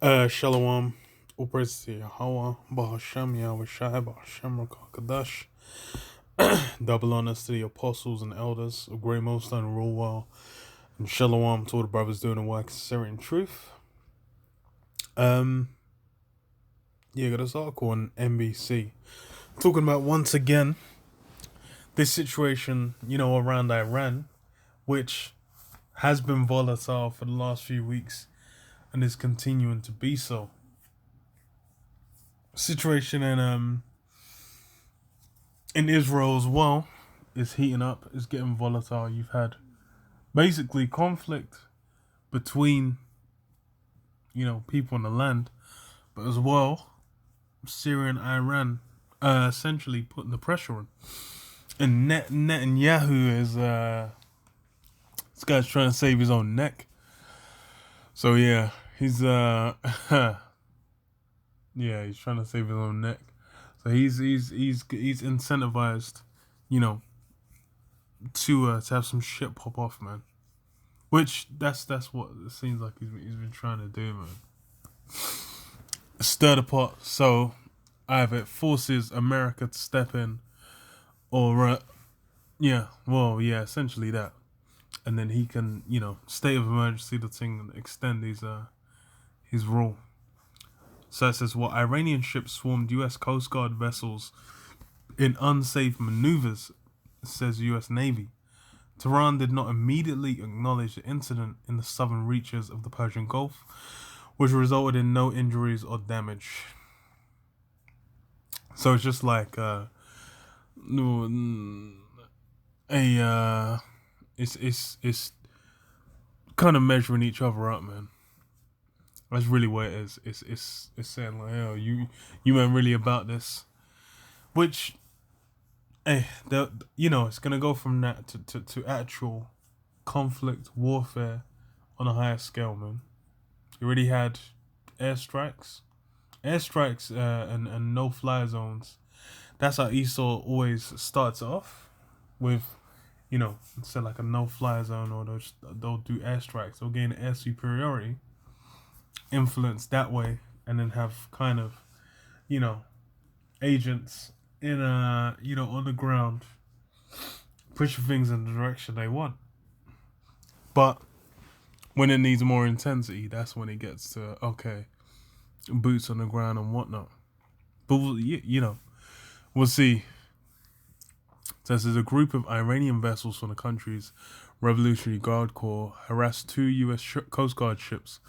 Shalom, all praise to Yahweh, Bahashem, Yahweh Shai, Bahashem, Rakakadash. Double honors to the apostles and elders of Great Most and Rule Well. And Shalom to all the brothers doing the work, sincerity and truth. Got this article on NBC talking about once again this situation, around Iran, which has been volatile for the last few weeks and is continuing to be so. Situation in Israel as well is heating up, is getting volatile. You've had basically conflict between, people in the land, but as well, Syria and Iran essentially putting the pressure on. And Netanyahu is, this guy's trying to save his own neck. So yeah, he's he's trying to save his own neck. So he's incentivized, to have some shit pop off, man. Which that's what it seems like he's been trying to do, man. Stir the pot, so either it forces America to step in, or essentially that, and then he can, state of emergency the thing and extend his rule. So it says, what Iranian ships swarmed U.S. Coast Guard vessels in unsafe maneuvers, says U.S. Navy. Tehran did not immediately acknowledge the incident in the southern reaches of the Persian Gulf, which resulted in no injuries or damage. So it's just like it's kind of measuring each other up, man. That's really what it is. It's saying like, oh, you weren't really about this, which, it's gonna go from that to actual conflict, warfare on a higher scale, man. You already had airstrikes, and no-fly zones. That's how Esau always starts off with, say like a no-fly zone, or they'll do airstrikes. They'll gain air superiority, influence that way, and then have kind of, agents in on the ground pushing things in the direction they want. But when it needs more intensity, that's when it gets to boots on the ground and whatnot. But we'll see. So this is a group of Iranian vessels from the country's Revolutionary Guard Corps harassed two U.S. Coast Guard ships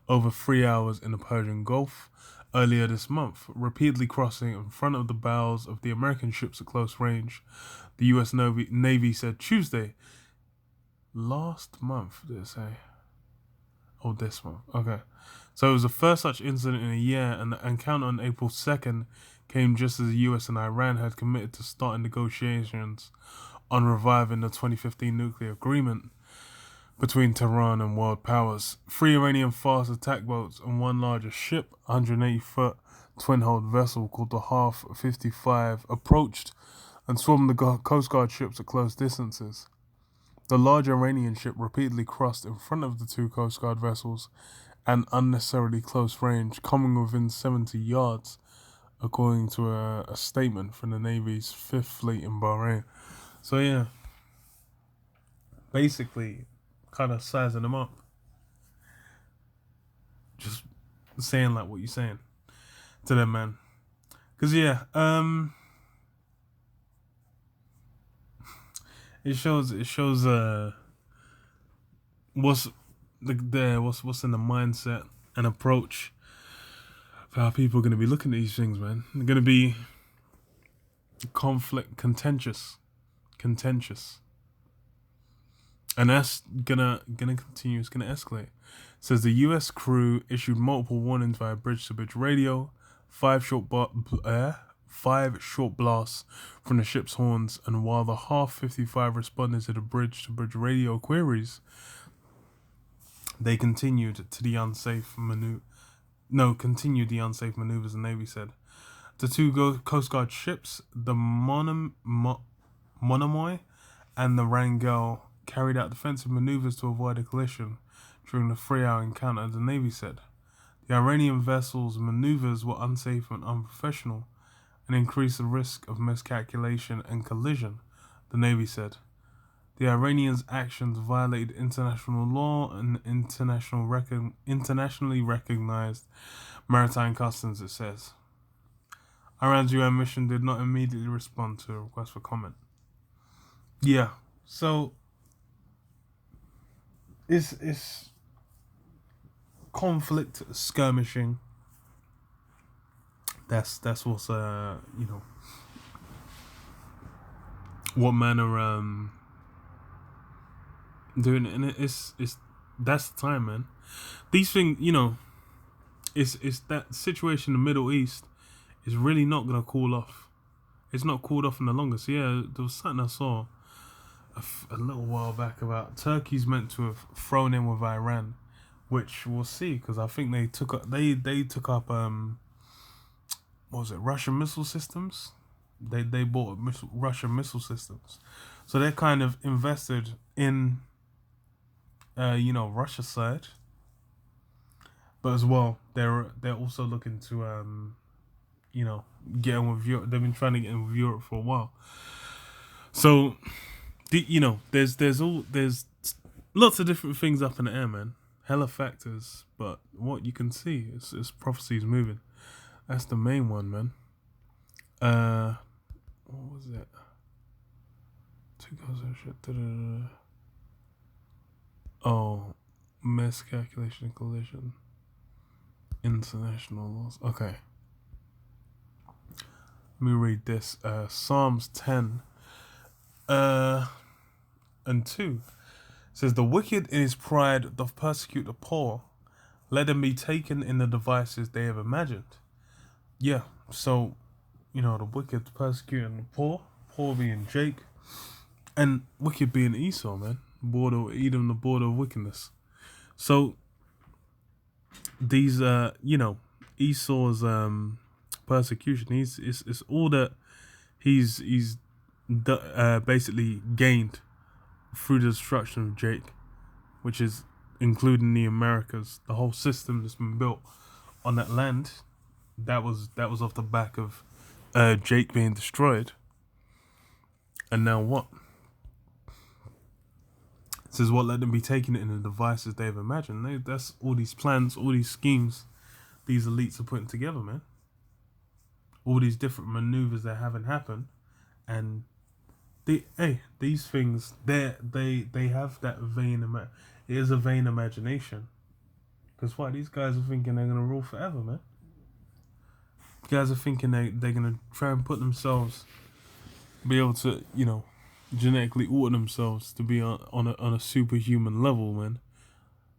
over 3 hours in the Persian Gulf earlier this month, repeatedly crossing in front of the bows of the American ships at close range, the U.S. Navy said Tuesday. Last month, did it say? Oh, this month. Okay. So it was the first such incident in a year, and the encounter on April 2nd came just as the U.S. and Iran had committed to starting negotiations on reviving the 2015 nuclear agreement between Tehran and world powers. 3 Iranian fast attack boats and 1 larger ship, 180-foot twin-hulled vessel called the Half 55, approached and swarmed the Coast Guard ships at close distances. The large Iranian ship repeatedly crossed in front of the 2 Coast Guard vessels at unnecessarily close range, coming within 70 yards, according to a statement from the Navy's 5th Fleet in Bahrain. So yeah, basically kind of sizing them up. Just saying like what you're saying to them, man. Because it shows what's in the mindset and approach of how people are going to be looking at these things, man. They're going to be contentious, and that's gonna continue. It's gonna escalate. It says the U.S. crew issued multiple warnings via bridge-to-bridge radio, 5 short blasts from the ship's horns, and while the Half 55 responded to the bridge-to-bridge radio queries, they continued the unsafe maneuvers, the Navy said. The 2 Coast Guard ships, the Monomoy and the Rangel, carried out defensive maneuvers to avoid a collision during the 3-hour encounter, the Navy said. The Iranian vessels' maneuvers were unsafe and unprofessional and increased the risk of miscalculation and collision, the Navy said. The Iranians' actions violated international law and internationally recognized maritime customs, it says. Iran's UN mission did not immediately respond to a request for comment. Yeah, so it's conflict, skirmishing. That's what's what men are doing, and it's that's the time, man. These things, it's that situation in the Middle East is really not gonna cool off. It's not cooled off in the longest. So yeah, there was something I saw a little while back about Turkey's meant to have thrown in with Iran, which we'll see, because I think they took up what was it, Russian missile systems. They bought Russian missile systems, so they're kind of invested in Russia's side, but as well they're also looking to get in with Europe. They've been trying to get in with Europe for a while. So there's lots of different things up in the air, man. Hella factors, but what you can see is prophecies moving. That's the main one, man. What was it? 2000 shit. Oh, miscalculation and collision. International laws. Okay. Let me read this. Psalms 10 and 2 says, "The wicked in his pride doth persecute the poor. Let them be taken in the devices they have imagined." Yeah, so, the wicked persecuting the poor being Jake, and wicked being Esau, man. Edom, the border of wickedness. So, these, Esau's persecution, it's all that he's basically gained through the destruction of Jake, which is including the Americas, the whole system that's been built on that land. That was off the back of Jake being destroyed. And now what? It says, what, let them be taken in the devices they've imagined. That's all these plans, all these schemes these elites are putting together, man. All these different maneuvers that haven't happened. And these things, they have that it is a vain imagination. Because what? These guys are thinking they're going to rule forever, man. Guys are thinking they're going to try and put themselves, be able to, genetically alter themselves to be on a superhuman level, man.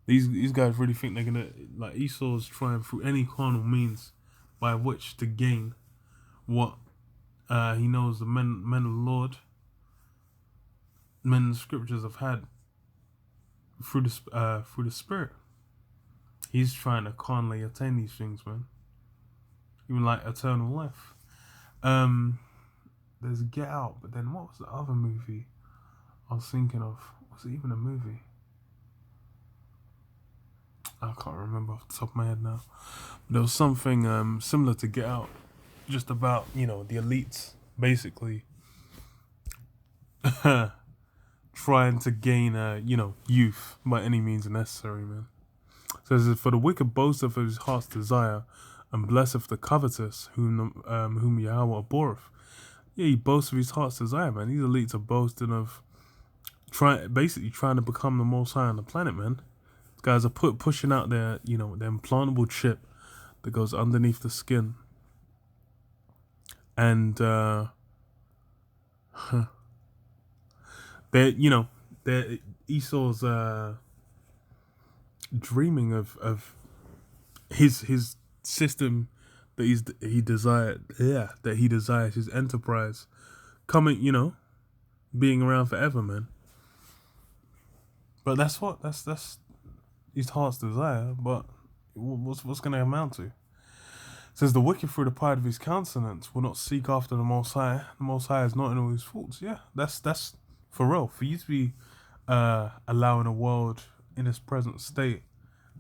These guys really think they're going to, like Esau's trying through any carnal means by which to gain what he knows the men of the Lord, men in the scriptures have had through the Spirit. He's trying to carnally attain these things, man. Even like eternal life. There's Get Out, but then what was the other movie I was thinking of? Was it even a movie? I can't remember off the top of my head now. But there was something similar to Get Out, just about, the elites, basically, trying to gain, youth by any means necessary, man. So it says, "For the wicked boasteth of his heart's desire, and blesseth the covetous, whom Yahweh abhorreth." Yeah, he boasts of his heart's desire, man. These elites are boasting of trying to become the most high on the planet, man. These guys are pushing out their, their implantable chip that goes underneath the skin. And they're Esau's dreaming of his system that he desires, his enterprise coming, being around forever, man. But that's his heart's desire. But what's going to amount to? It says, "The wicked through the pride of his countenance will not seek after the Most High. The Most High is not in all his faults." Yeah, that's for real. For you to be allowing a world in its present state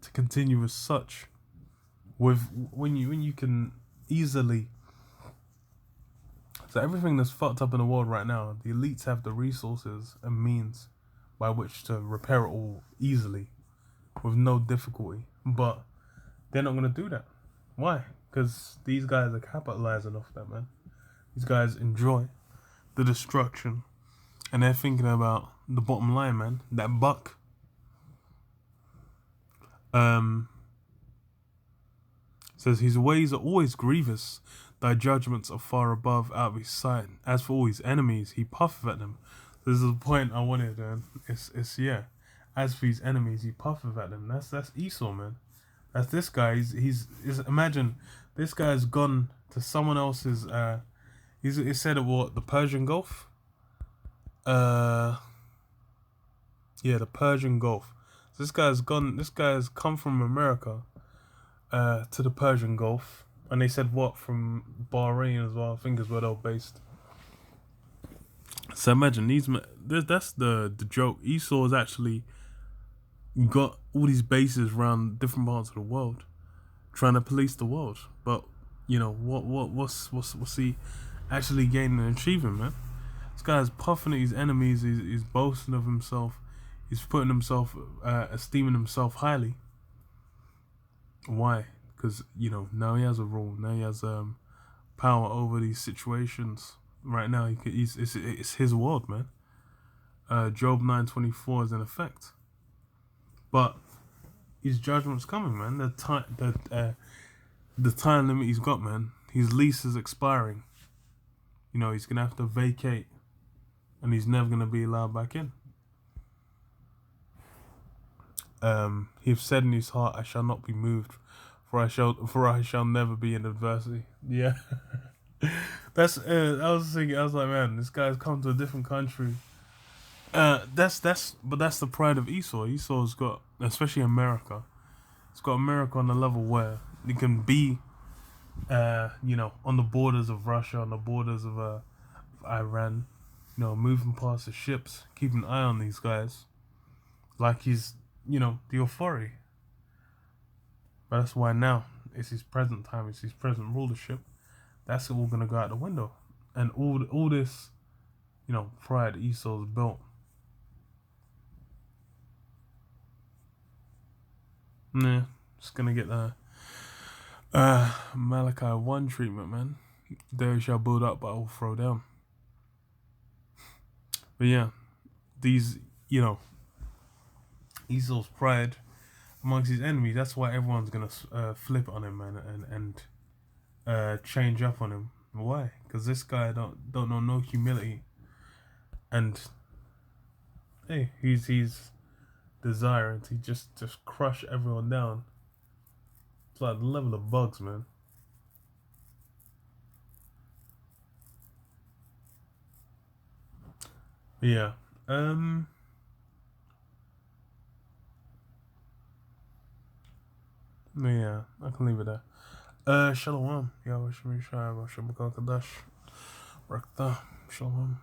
to continue as such, with when you can easily. So everything that's fucked up in the world right now, the elites have the resources and means by which to repair it all easily, with no difficulty. But they're not gonna do that. Why? Because these guys are capitalizing off that, man. These guys enjoy the destruction, and they're thinking about the bottom line, man. That buck. Says his ways are always grievous, thy judgments are far above out of his sight. As for all his enemies, he puffeth at them. This is the point I wanted, man. It's yeah. As for his enemies, he puffeth at them. That's Esau, man. That's this guy. He's imagine this guy's gone to someone else's. He said at what, the Persian Gulf. Yeah, the Persian Gulf. So this guy's gone. This guy's come from America, to the Persian Gulf, and they said what, from Bahrain as well. I think is where they're based. So imagine that's the joke. Esau has actually got all these bases around different parts of the world, trying to police the world. But you know what's he actually gaining and achieving, man? This guy's puffing at his enemies. He's boasting of himself. He's putting himself, esteeming himself highly. Why? Because now he has a rule. Now he has power over these situations. Right now, it's his world, man. Job 9:24 is in effect, but his judgment's coming, man. The time limit he's got, man. His lease is expiring. He's gonna have to vacate, and he's never gonna be allowed back in. He have said in his heart, "I shall not be moved, for I shall never be in adversity." Yeah, I was thinking. I was like, man, this guy's come to a different country. But that's the pride of Esau. Esau's got, especially America. It's got America on a level where it can be, on the borders of Russia, on the borders of Iran, moving past the ships, keeping an eye on these guys, like he's, the authority. But that's why now it's his present time, it's his present rulership. That's all gonna go out the window, and all this, pride Esau's built. Nah, just gonna get the Malachi 1 treatment, man. There shall build up, but I will throw down. But yeah, these, Esau's pride amongst his enemies. That's why everyone's gonna flip on him, man, and change up on him. Why? Because this guy don't know no humility, and hey, he's desiring to just crush everyone down. It's like the level of bugs, man. Yeah. Yeah, I can leave it there. Shalom. Yeah, Shalom. Rakta. Shalom.